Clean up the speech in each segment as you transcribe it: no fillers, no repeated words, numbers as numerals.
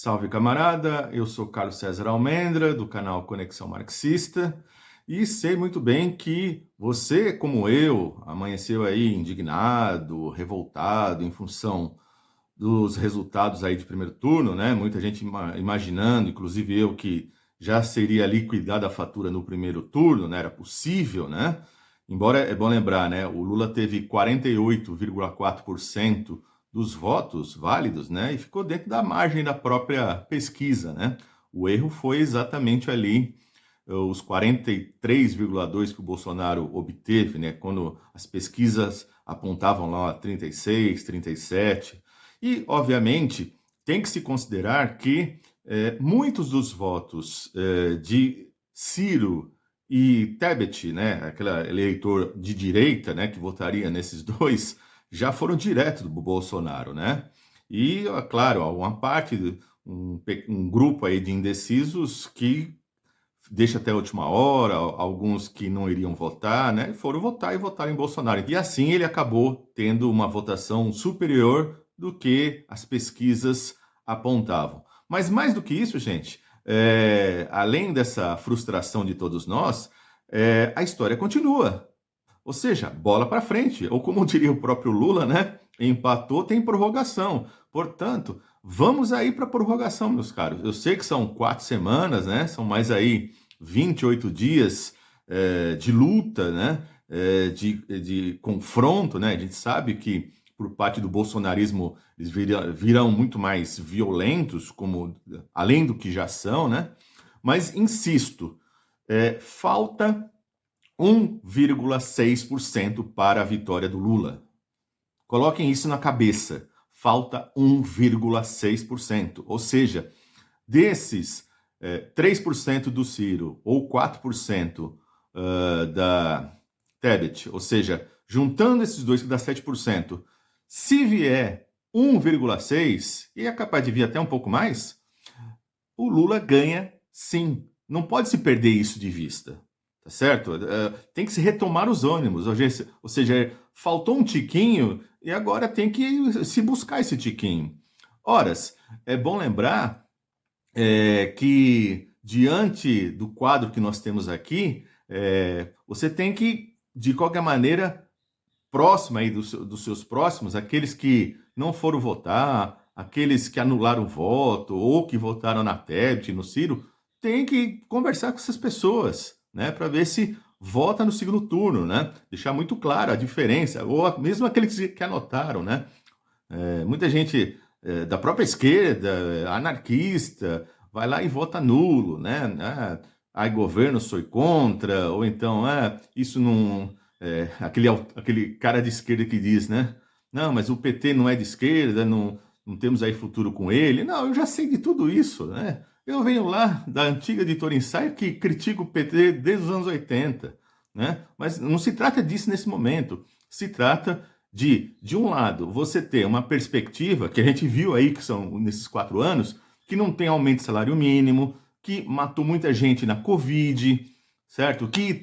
Salve, camarada! Eu sou Carlos César Almendra, do canal Conexão Marxista, e sei muito bem que você, como eu, amanheceu aí indignado, revoltado em função dos resultados aí de primeiro turno, né? Muita gente imaginando, inclusive eu, que já seria liquidada a fatura no primeiro turno, né? Era possível, né? Embora é bom lembrar, né? O Lula teve 48,4% dos votos válidos, né? E ficou dentro da margem da própria pesquisa, né? O erro foi exatamente ali os 43,2 que o Bolsonaro obteve, né? Quando as pesquisas apontavam lá 36, 37. E, obviamente, tem que se considerar que muitos dos votos de Ciro e Tebet, né, aquele eleitor de direita, né, que votaria nesses dois, já foram direto do Bolsonaro, né? E, claro, uma parte, um grupo aí de indecisos que deixa até a última hora, alguns que não iriam votar, né, foram votar e votaram em Bolsonaro. E assim ele acabou tendo uma votação superior do que as pesquisas apontavam. Mas mais do que isso, gente, além dessa frustração de todos nós, a história continua. Ou seja, bola para frente. Ou como diria o próprio Lula, né? Empatou, tem prorrogação. Portanto, vamos aí para a prorrogação, meus caros. Eu sei que são 4 semanas, né? São mais aí 28 dias de luta, né? De confronto, né? A gente sabe que por parte do bolsonarismo eles virão muito mais violentos, como além do que já são, né? Mas insisto, falta 1,6% para a vitória do Lula. Coloquem isso na cabeça. Falta 1,6%. Ou seja, desses 3% do Ciro ou 4% da Tebet, ou seja, juntando esses dois que dá 7%, se vier 1,6%, e é capaz de vir até um pouco mais, o Lula ganha sim. Não pode se perder isso de vista. Tá certo? Tem que se retomar os ânimos. Ou seja, faltou um tiquinho e agora tem que se buscar esse tiquinho. Horas, é bom lembrar que diante do quadro que nós temos aqui, você tem que, de qualquer maneira, próximo aí dos seus próximos, aqueles que não foram votar, aqueles que anularam o voto ou que votaram na Tebet, no Ciro, tem que conversar com essas pessoas, né, para ver se vota no segundo turno, né? Deixar muito claro a diferença, ou mesmo aqueles que anotaram, né? Muita gente da própria esquerda, anarquista, vai lá e vota nulo, né? Ai, governo, sou contra, ou então, isso não. Aquele cara de esquerda que diz, né? Não, mas o PT não é de esquerda, não temos aí futuro com ele. Não, eu já sei de tudo isso, né? Eu venho lá da antiga editora Ensaio que critica o PT desde os anos 80, né? Mas não se trata disso nesse momento. Se trata de um lado, você ter uma perspectiva que a gente viu aí, que são nesses 4 anos, que não tem aumento de salário mínimo, que matou muita gente na Covid, certo? Que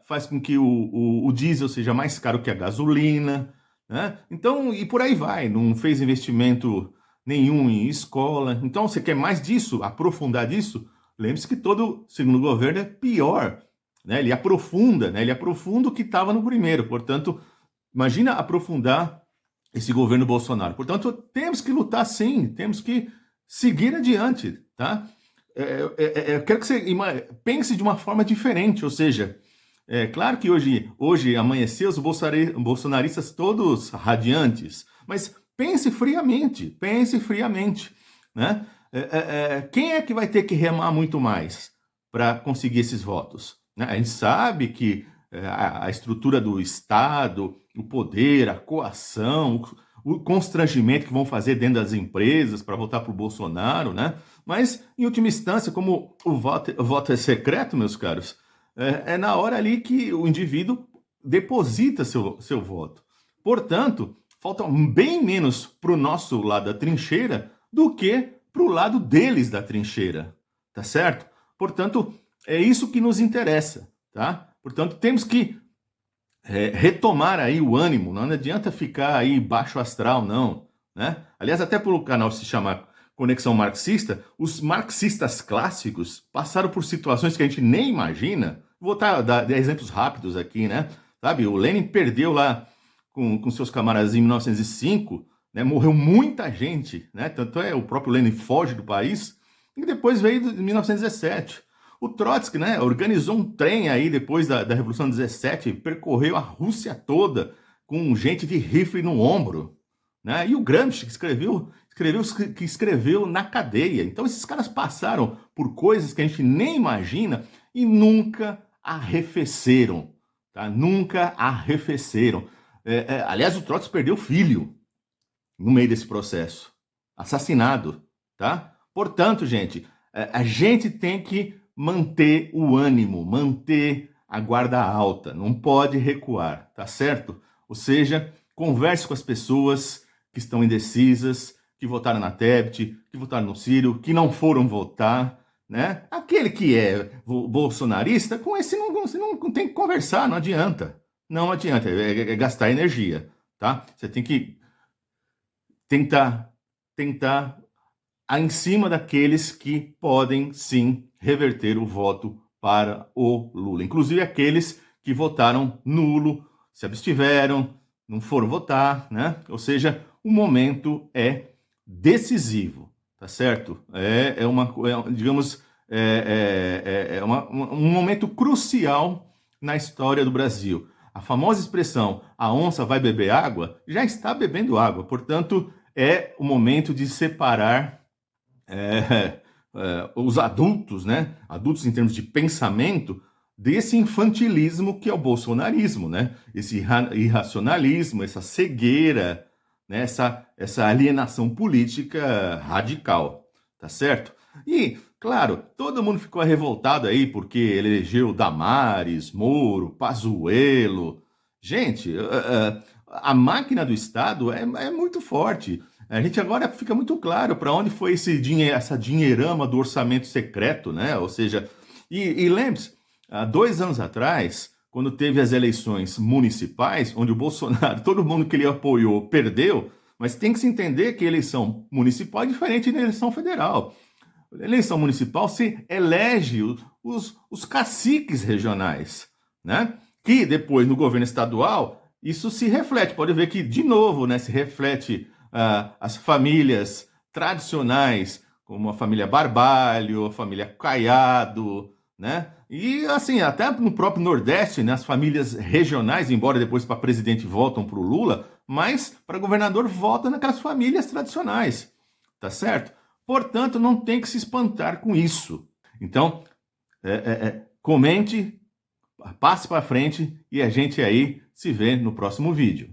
faz com que o diesel seja mais caro que a gasolina, né? Então, e por aí vai, não fez investimento nenhum em escola. Então, você quer mais disso, aprofundar disso? Lembre-se que todo segundo governo é pior, né? Ele aprofunda, né? Ele aprofunda o que estava no primeiro. Portanto, imagina aprofundar esse governo Bolsonaro. Portanto, temos que lutar sim, temos que seguir adiante, tá? Eu quero que você pense de uma forma diferente, ou seja, claro que hoje amanheceu os bolsonaristas todos radiantes, mas pense friamente, né? Quem é que vai ter que remar muito mais para conseguir esses votos? Né? A gente sabe que a estrutura do Estado, o poder, a coação, o constrangimento que vão fazer dentro das empresas para votar para o Bolsonaro, né? Mas, em última instância, como o voto é secreto, meus caros, na hora ali que o indivíduo deposita seu voto. Portanto, falta bem menos para o nosso lado da trincheira do que para o lado deles da trincheira, tá certo? Portanto, é isso que nos interessa, tá? Portanto, temos que retomar aí o ânimo, não adianta ficar aí baixo astral, não, né? Aliás, até pelo canal se chamar conexão marxista, os marxistas clássicos passaram por situações que a gente nem imagina. Vou dar exemplos rápidos aqui, né? Sabe, o Lenin perdeu lá com seus camaradas em 1905, né? Morreu muita gente, né? Tanto é o próprio Lenin foge do país e depois veio em 1917. O Trotsky, né, organizou um trem aí depois da Revolução 17, percorreu a Rússia toda com gente de rifle no ombro, né? E o Gramsci que escreveu na cadeia. Então esses caras passaram por coisas que a gente nem imagina e nunca arrefeceram, tá? Nunca arrefeceram. Aliás, o Trotsky perdeu filho no meio desse processo, assassinado, tá? Portanto, gente, a gente tem que manter o ânimo, manter a guarda alta, não pode recuar, tá certo? Ou seja, converse com as pessoas que estão indecisas, que votaram na Tebet, que votaram no Ciro, que não foram votar, né? Aquele que é bolsonarista, com esse você não tem que conversar, não adianta. Não adianta, é gastar energia, tá? Você tem que tentar em cima daqueles que podem sim reverter o voto para o Lula. Inclusive aqueles que votaram nulo, se abstiveram, não foram votar, né? Ou seja, o momento é decisivo, tá certo? Um momento crucial na história do Brasil. A famosa expressão, a onça vai beber água, já está bebendo água. Portanto, é o momento de separar os adultos, né? Adultos em termos de pensamento, desse infantilismo que é o bolsonarismo, né? Esse irracionalismo, essa cegueira, né? Essa alienação política radical, tá certo? E, claro, todo mundo ficou revoltado aí porque ele elegeu Damares, Moro, Pazuello. Gente, a máquina do Estado é muito forte. A gente agora fica muito claro para onde foi essa dinheirama do orçamento secreto, né? Ou seja, e lembre-se, há 2 anos atrás, quando teve as eleições municipais, onde o Bolsonaro, todo mundo que ele apoiou, perdeu, mas tem que se entender que eleição municipal é diferente da eleição federal. Na eleição municipal se elege os caciques regionais, né? Que depois no governo estadual isso se reflete. Pode ver que, de novo, né, se reflete as famílias tradicionais, como a família Barbalho, a família Caiado, né? E assim, até no próprio Nordeste, né, as famílias regionais, embora depois para presidente votam para o Lula, mas para governador votam naquelas famílias tradicionais, tá certo? Portanto, não tem que se espantar com isso. Então, comente, passe para frente e a gente aí se vê no próximo vídeo.